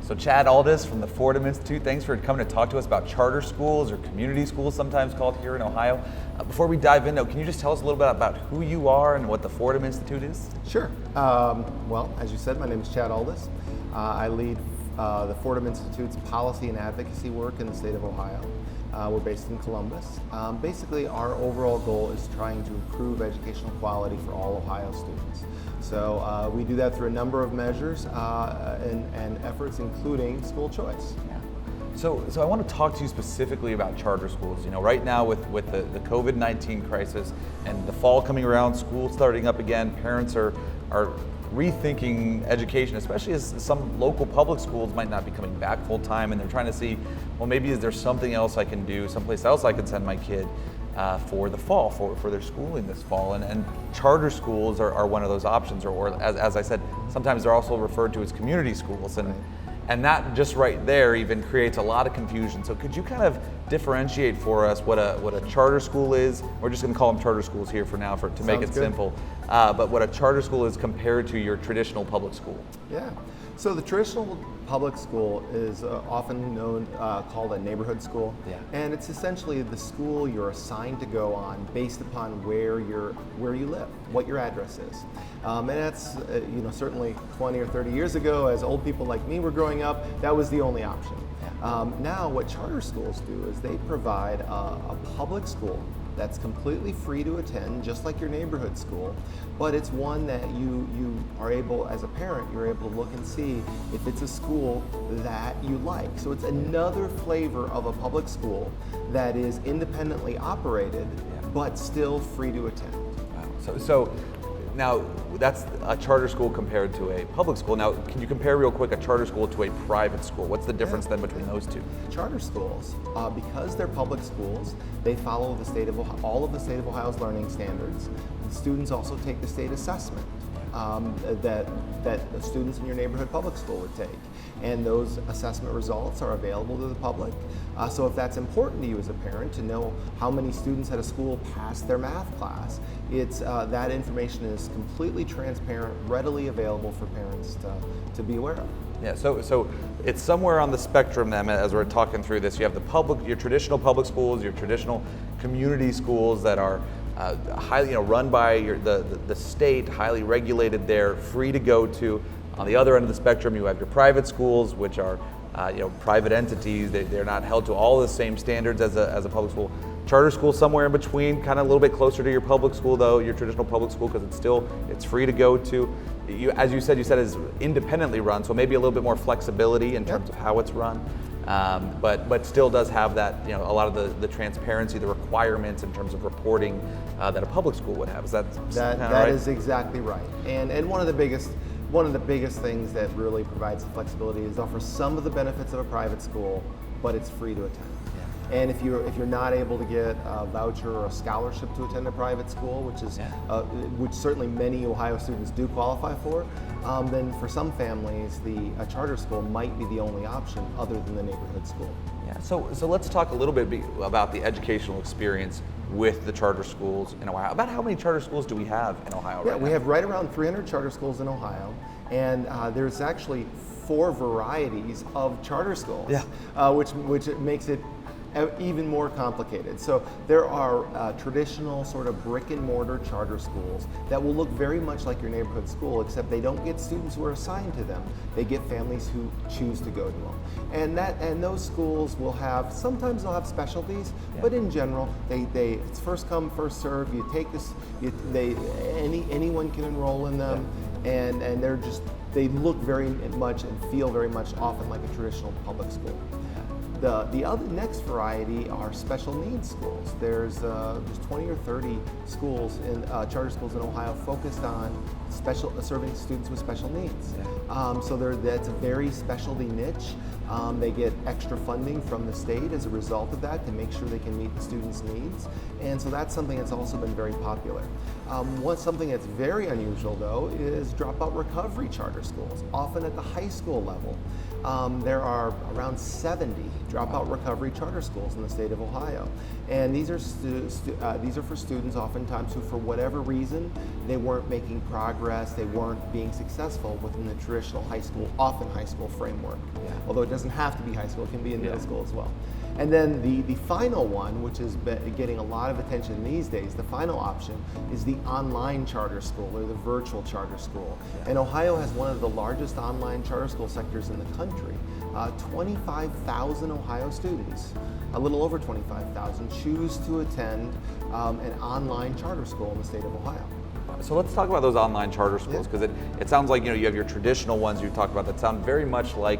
So Chad Aldis from the Fordham Institute, thanks for coming to talk to us about charter schools, or community schools sometimes called here in Ohio. Before we dive in though, can you just tell us a little bit about who you are and what the Fordham Institute is? Sure. Well, as you said, my name is Chad Aldis. I lead the Fordham Institute's policy and advocacy work in the state of Ohio. We're based in Columbus. Basically, our overall goal is trying to improve educational quality for all Ohio students. So we do that through a number of measures and efforts, including school choice. Yeah. So I want to talk to you specifically about charter schools. You know, right now with the COVID-19 crisis and the fall coming around, school starting up again, parents are rethinking education, especially as some local public schools might not be coming back full time, and they're trying to see, well, maybe is there something else I can do, someplace else I can send my kid for the fall, for their schooling this fall, and charter schools are one of those options, or as I said, sometimes they're also referred to as community schools, and that just right there even creates a lot of confusion. So could you kind of differentiate for us what a charter school is? We're just going to call them charter schools here for now to make it simple. But what a charter school is compared to your traditional public school. Yeah. So the traditional public school is often called a neighborhood school, and it's essentially the school you're assigned to go on based upon where you live, what your address is, and that's certainly 20 or 30 years ago, as old people like me were growing up, that was the only option. Now, what charter schools do is they provide a public school that's completely free to attend, just like your neighborhood school, but it's one that you are able, as a parent, you're able to look and see if it's a school that you like. So it's another flavor of a public school that is independently operated, but still free to attend. Wow. So now that's a charter school compared to a public school. Now, can you compare real quick a charter school to a private school? What's the difference then between those two? Charter schools, because they're public schools, they follow all of the state of Ohio's learning standards. The students also take the state assessment that the students in your neighborhood public school would take. And those assessment results are available to the public. So if that's important to you as a parent, to know how many students at a school passed their math class, that information is completely transparent, readily available for parents to be aware of. Yeah, so it's somewhere on the spectrum then, as we're talking through this. You have your traditional public schools, your traditional community schools that are highly, run by the state, highly regulated there, free to go to. On the other end of the spectrum, you have your private schools, which are private entities. They're not held to all the same standards as a public school. Charter school somewhere in between, kind of a little bit closer to your public school though, your traditional public school, because it's free to go to. As you said is independently run, so maybe a little bit more flexibility in terms of how it's run. But still does have that, a lot of the transparency, the requirements in terms of reporting that a public school would have. Is that that right? is exactly right. And one of the biggest things that really provides the flexibility is offer some of the benefits of a private school, but it's free to attend. And if you're not able to get a voucher or a scholarship to attend a private school, which certainly many Ohio students do qualify for, then for some families, a charter school might be the only option other than the neighborhood school. Yeah. So let's talk a little bit about the educational experience with the charter schools in Ohio. About how many charter schools do we have in Ohio right now? We have right around 300 charter schools in Ohio, and there's actually 4 varieties of charter schools, which makes it even more complicated. So there are traditional sort of brick and mortar charter schools that will look very much like your neighborhood school, except they don't get students who are assigned to them. They get families who choose to go to them. And those schools will sometimes they'll have specialties, but in general, it's first come, first serve. You take this, anyone can enroll in them, and they look very much and feel very much often like a traditional public school. The other next variety are special needs schools. There's 20 or 30 schools charter schools in Ohio focused on serving students with special needs. So that's a very specialty niche. They get extra funding from the state as a result of that to make sure they can meet the students' needs. And so that's something that's also been very popular. Something that's very unusual though is dropout recovery charter schools, often at the high school level. there are around 70 dropout recovery charter schools in the state of Ohio. And these are for students oftentimes who, for whatever reason, they weren't making progress, they weren't being successful within the traditional high school, often high school framework. Yeah. Although it doesn't have to be high school, it can be in middle school as well. And then the final one, which is getting a lot of attention these days, the final option is the online charter school or the virtual charter school. Yeah. And Ohio has one of the largest online charter school sectors in the country. 25,000 Ohio students, a little over 25,000, choose to attend an online charter school in the state of Ohio. So let's talk about those online charter schools, because it sounds like, you know, you have your traditional ones you talked about that sound very much like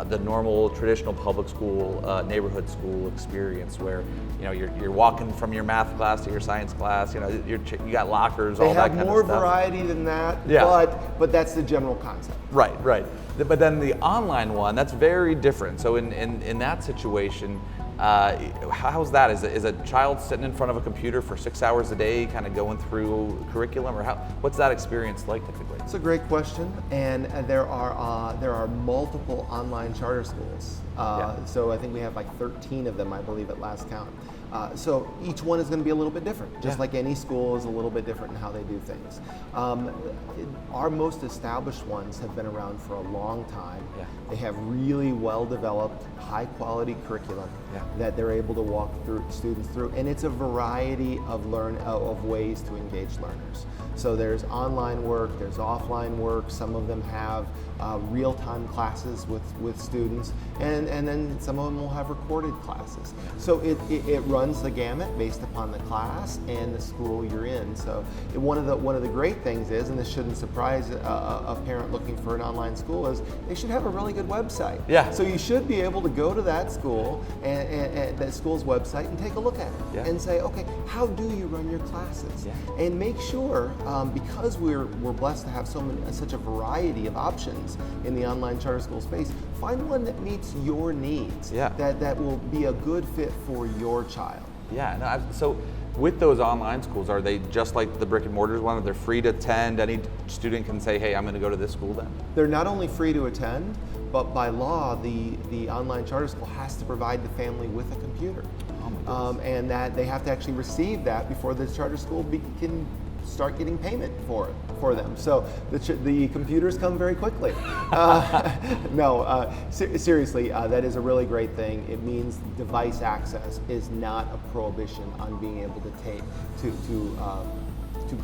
the normal traditional public school, neighborhood school experience, where, you know, you're walking from your math class to your science class. You know, you got lockers, all that kind of stuff. They have more variety than that, yeah. but that's the general concept. Right, right. But then the online one, that's very different. So in that situation, how's that? Is a child sitting in front of a computer for 6 hours a day, kind of going through curriculum, or what's that experience like typically? It's a great question, and there are multiple online charter schools. So I think we have like 13 of them, I believe, at last count. So each one is going to be a little bit different, just like any school is a little bit different in how they do things. Our most established ones have been around for a long time. Yeah. They have really well-developed, high-quality curriculum that they're able to walk students through, and it's a variety of ways to engage learners. So there's online work, there's offline work. Some of them have real-time classes with students, and then some of them will have recorded classes. So it runs the gamut based upon the class and the school you're in. So one of the great things is, and this shouldn't surprise a parent looking for an online school, is they should have a really good website. Yeah. So you should be able to go to that school and that school's website and take a look at it and say, okay, how do you run your classes? Yeah. And make sure, because we're blessed to have such a variety of options in the online charter school space, find one that meets your needs. Yeah. That will be a good fit for your child. Yeah. No, so with those online schools, are they just like the brick and mortars one? They're free to attend. Any student can say, hey, I'm going to go to this school then? They're not only free to attend, but by law, the online charter school has to provide the family with a computer. Oh my goodness. And that they have to actually receive that before the charter school can start getting payment for them. So the computers come very quickly. Seriously, that is a really great thing. It means device access is not a prohibition on being able to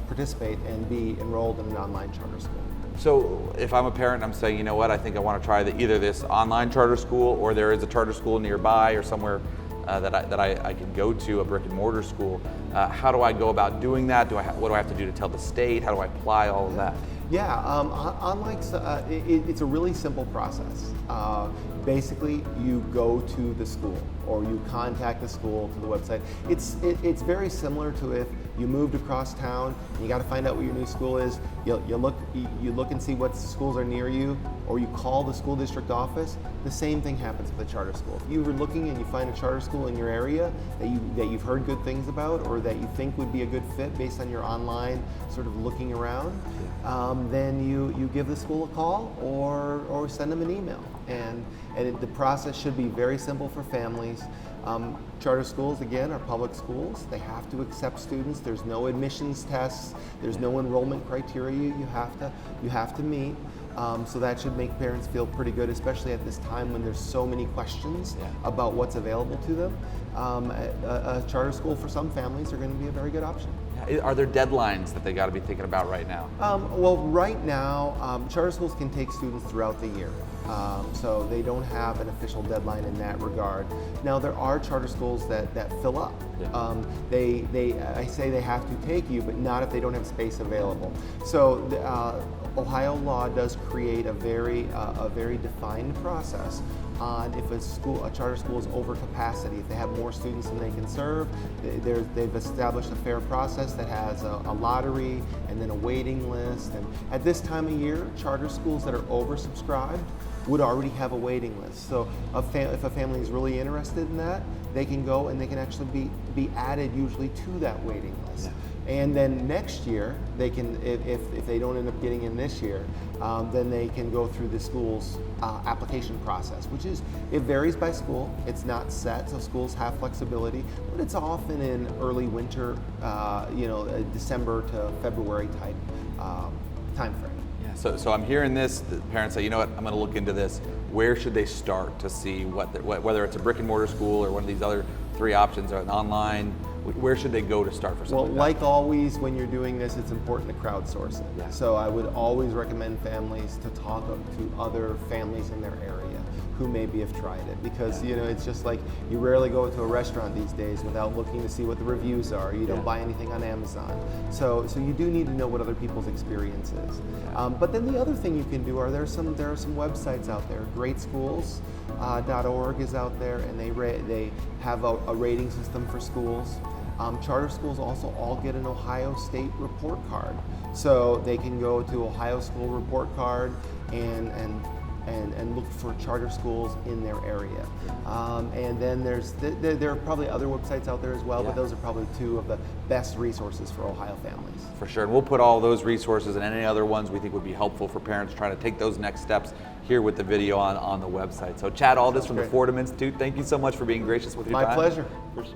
participate and be enrolled in an online charter school. So if I'm a parent, I'm saying, you know what, I think I want to try either this online charter school, or there is a charter school nearby or somewhere that I can go to, a brick and mortar school. How do I go about doing that? What do I have to do to tell the state? How do I apply all of that? Yeah, it's a really simple process. Basically, you go to the school or you contact the school to the website. It's very similar to if you moved across town and you got to find out what your new school is. You look and see what schools are near you, or you call the school district office. The same thing happens with a charter school. If you were looking and you find a charter school in your area that you've heard good things about, or that you think would be a good fit based on your online sort of looking around, then you give the school a call or send them an email. And the process should be very simple for families. Charter schools, again, are public schools. They have to accept students. There's no admissions tests. There's no enrollment criteria you have to meet. So that should make parents feel pretty good, especially at this time when there's so many questions about what's available to them. A charter school for some families are going to be a very good option. Are there deadlines that they got to be thinking about right now? Well, right now, charter schools can take students throughout the year. So they don't have an official deadline in that regard. Now, there are charter schools that fill up. I say they have to take you, but not if they don't have space available. So Ohio law does create a very defined process on if a charter school is over capacity. If they have more students than they can serve, they've established a fair process that has a lottery and then a waiting list. And at this time of year, charter schools that are oversubscribed would already have a waiting list. So if a family is really interested in that, they can go and they can actually be added usually to that waiting list. And then next year, they can, if they don't end up getting in this year, then they can go through the school's application process, which is, it varies by school. It's not set, so schools have flexibility, but it's often in early winter, December to February type time frame. Yeah. So I'm hearing this. The parents say, you know what, I'm going to look into this. Where should they start to see whether it's a brick and mortar school or one of these other 3 options, or an online? Where should they go to start for something like always, when you're doing this, it's important to crowdsource it. Yeah. So I would always recommend families to talk to other families in their area who maybe have tried it, because it's just like, you rarely go to a restaurant these days without looking to see what the reviews are. You don't buy anything on Amazon. So you do need to know what other people's experience is. But then the other thing you can do there are some websites out there. GreatSchools.org is out there, and they have a rating system for schools. Charter schools also all get an Ohio State report card, so they can go to Ohio School Report Card and look for charter schools in their area. And then there are probably other websites out there as well, but those are probably 2 of the best resources for Ohio families. For sure, and we'll put all those resources and any other ones we think would be helpful for parents trying to take those next steps here with the video on the website. So Chad Aldis from the Fordham Institute, thank you so much for being gracious with your time. My pleasure. For sure.